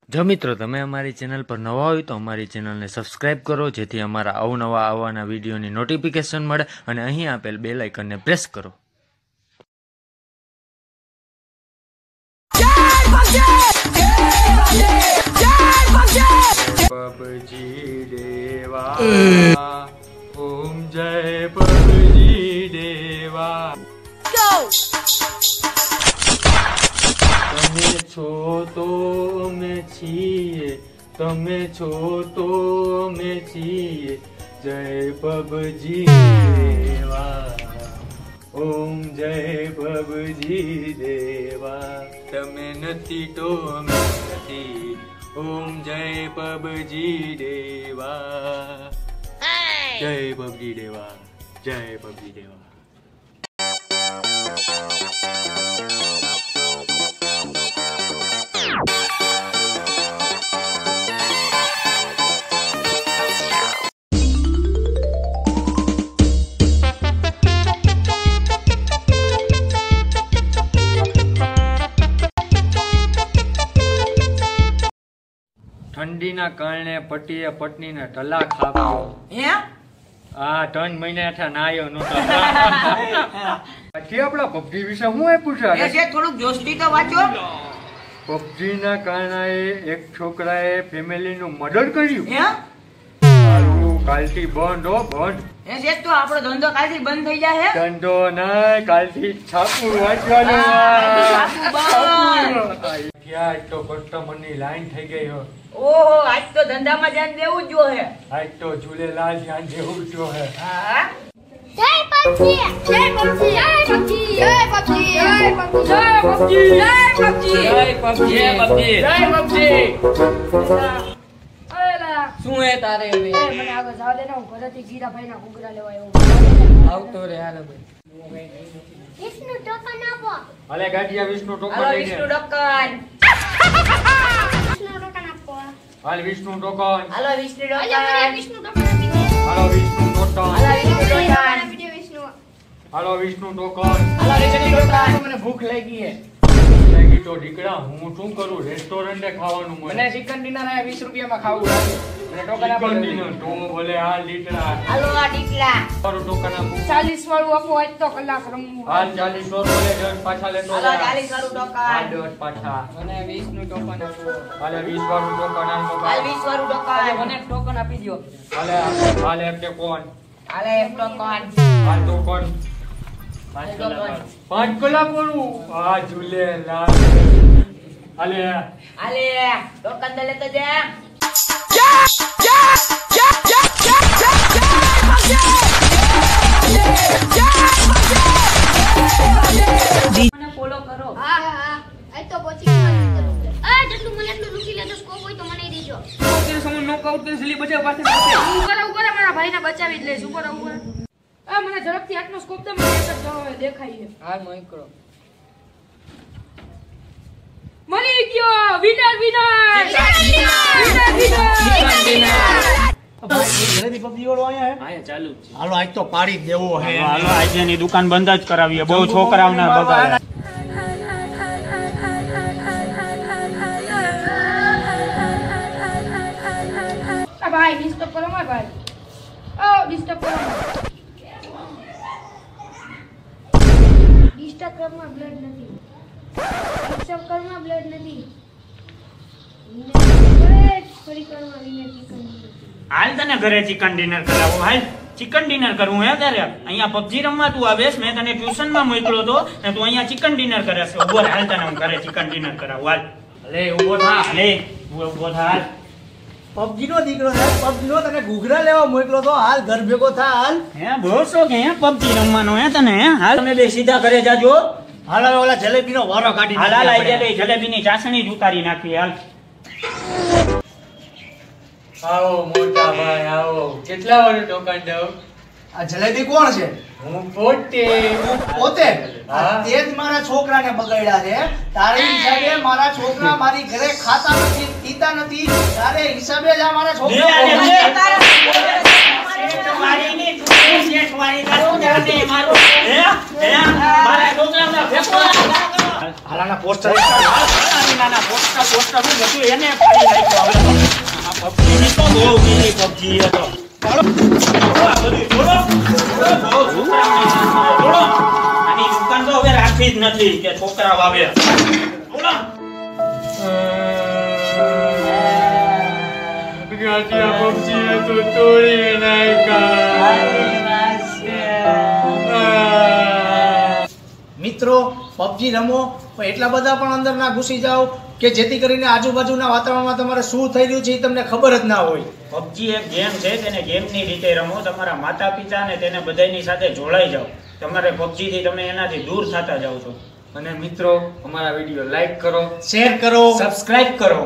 જો મિત્રો તમે અમારી ચેનલ પર નવા હોય તો અમારી ચેનલને સબસ્ક્રાઇબ કરો જેથી અમારા અવનવા આવવાના વિડીયોની નોટિફિકેશન મળે અને અહીં આપેલ બેલ આઇકનને પ્રેસ કરો. પબજી દેવા ઓમ જય પબજી દેવા. તમે છો તો અમે છીએ, તમે છો તો અમે છીએ, જય પબજી દેવા ઓમ જય પબજી દેવા. તમે નથી તો અમે નથી, ઓમ જય પબજી દેવા, જય પબજી દેવા, જય પબજી દેવા. ઠંડીના કારણે પટીએ પત્નીને તલાક આપ્યો. હે? આ 3 મહિના થયા નાયો નહોતો. પછી આપણા પબજી વિશે હું પૂછ્યા એ છે થોડુંક જોસ્તી તો વાંચો. પબજીના કારણે એક છોકરાએ ફેમિલીનું મર્ડર કર્યું. હે? કાલથી બંધ હો બંધ. એ છે તો આપણો ધંધો કાલથી બંધ થઈ જાય. ધંધો નહીં, કાલથી છાપું વાંચવાનું. આજ તો કસ્ટમરની લાઈન થઈ ગઈ હો. ઓહો, આજ તો ધંધામાં ધ્યાન દેવું જ જોઈએ. આજ તો ઝૂલેલાલ ધ્યાન દેવું જ જોઈએ. હા. જય પબજી, જય પબજી, જય પબજી, જય પબજી, જય પબજી, જય પબજી, જય પબજી, જય પબજી, જય પબજી. ઓલા શું હે તારે હવે? મને આગળ જાવ દે ને, હું ઘરેથી જીરાભાઈ ના ઘૂઘરા લેવા આવ્યો. આવતો રે હાલો ભાઈ. વિષ્ણુ ટોકન આપો. હાલે ગાડિયા વિષ્ણુ ટોકન હાલો લઈને. વિષ્ણુ ડક્કન. વિષ્ણુ ટોકન આપો. હાલ વિષ્ણુ ટોકન. અલ્યા હાલો વિષ્ણુ મને ડક્કન. વિષ્ણુ ટોકન આપી દે. હાલો વિષ્ણુ ટોકન. હાલો વિષ્ણુ ડક્કન. આપી દે વિષ્ણુ. હાલો વિષ્ણુ ટોકન. હાલો વિષ્ણુ ડક્કન. મને ભૂખ લાગી હે. લાગી તો દીકરા હું શું કરું, રેસ્ટોરન્ટે ખાવાનું મને ચિકન ડિનર આ 20 રૂપિયામાં ખાવું છે. મને ટોકન આપો. ચિકન ડિનર તો ભલે હાલ દીકરા. હાલો આ ડીકલા. તારું ટોકન આપું. 40 વાળું આપો, આજ તો કલાક રમવું. હાલ 40 સો ભલે 10 પાછા લેતો હાલો જા. 40 વાળું હાલ ટોકન. 10 પાછા. મને 20 નું ટોકન આપો. હાલે 20 વાળું ટોકન આલ હાલ મોબાઈલ. 20 વાળું ટોકન. મને ટોકન આપી દો. હાલે હાલે એમ કે કોણ હાલે એક ટોકન. હાલ ટોકન. 5 કલાક વાળું. આ ઝૂલેલાલ. હાલે હાલે ટોકન દે લેતો જા. મને ફોલો કરો. હા હા, આજ તો પહોંચી ગયો. આ જેટલું મને એટલું રૂકી લેતો સ્કોપ હોય તો મને દેજો. તેરે સમૂહ નોકઆઉટ કરી સલી બચાવ પાસે ઉપર મારા ભાઈને બચાવી જ લઈશ. ઉપર આ મને ઝડપથી આટલો સ્કોપ દે, મને એક જ જવાબ દેખાય છે. હા મોઈકરો. મરી ગયો. વિનર વિનર હાલો આજ તો પાડી જ દેવો હે. હાલો આજે ની દુકાન બંધ જ કરાવીએ, બહુ છોકરાઓને બગાડે. આ ભાઈ ડિસ્ટર્બ કરો માં ભાઈ. ઓ ડિસ્ટર્બ કરો. ડિસ્ટર્બ કરવામાં બ્લડ નથી. ડિસ્ટર્બ કરવામાં બ્લડ નથી. ફરી કરવા વિનર ચિકન. હાલ તને ઘરે ચિકન ડિનર કરાવો. હાલ ચિકન ડિનર કરવું હે તારે? અહીંયા પબજી રમવા તું આવેશ, મેં તને ટ્યુશન માં મોકલ્યો તો ને તું અહીંયા ચિકન ડિનર કરે છે. ઉભો રહે, હાલ તને હું ઘરે ચિકન ડિનર કરાવું. હાલ અલે ઉભો થા. લે ઉભો થા. હાલ પબજી નો દીકરો છે, પબજી નો તને ઘૂઘરા લેવા મોકલો તો હાલ ઘર ભેગો થા. હાલ હે બહુ શોખ હે પબજી રમવાનો હે તને? હે હાલ તમે બે સીધા ઘરે જાજો. હાલ હવે ઓલા જલેબી નો વારો કાઢી હાલ હાલ નાખીએ આઈ આપણે. જલેબી ની ચાસણી જ ઉતારી નાખી. હાલ આવો મોટા ભાઈ આવો. કેટલા વાળું ટોકન દઉં? આ જલેબી કોણ છે? હું પોતે. પોતે હા. તે જ મારા છોકરાને બગાડ્યા છે. તારે હિસાબે મારા છોકરા મારી ઘરે ખાતા નથી, પીતા નથી. તારે હિસાબે જ આ મારા છોકરા મારીની તું શેઠ વાળી જાતો જાતે મારો હે હે મારા છોકરાને ફેંકો. હાલાના પોસ્ટર નાના પોસ્ટર નું બધું એને ફાડી નાખ્યો હવે તો. આ PUBG ની તો બહુ બીજી PUBG હતો. આ બધું જોડો બહુ છોકરાઓની જોડો. આની દુકાન તો હવે રાખવી જ નથી કે છોકરા વાવે જોડો. મિત્રો પબજી રમો પણ એટલા બધા પણ અંદર ના ઘૂસી જાઓ કે જેથી કરીને આજુબાજુના વાતાવરણમાં તમારે શું થઈ રહ્યું છે એ તમને ખબર જ ના હોય. PUBG એક ગેમ છે, તેને ગેમની રીતે રમો. તમારા માતા પિતા ને તેને બધાની સાથે જોડાઈ જાઓ. તમારે PUBG થી તમે એનાથી દૂર થતા જાઓ છો. અને મિત્રો અમારા વિડીયો લાઈક કરો, શેર કરો, સબસ્ક્રાઇબ કરો.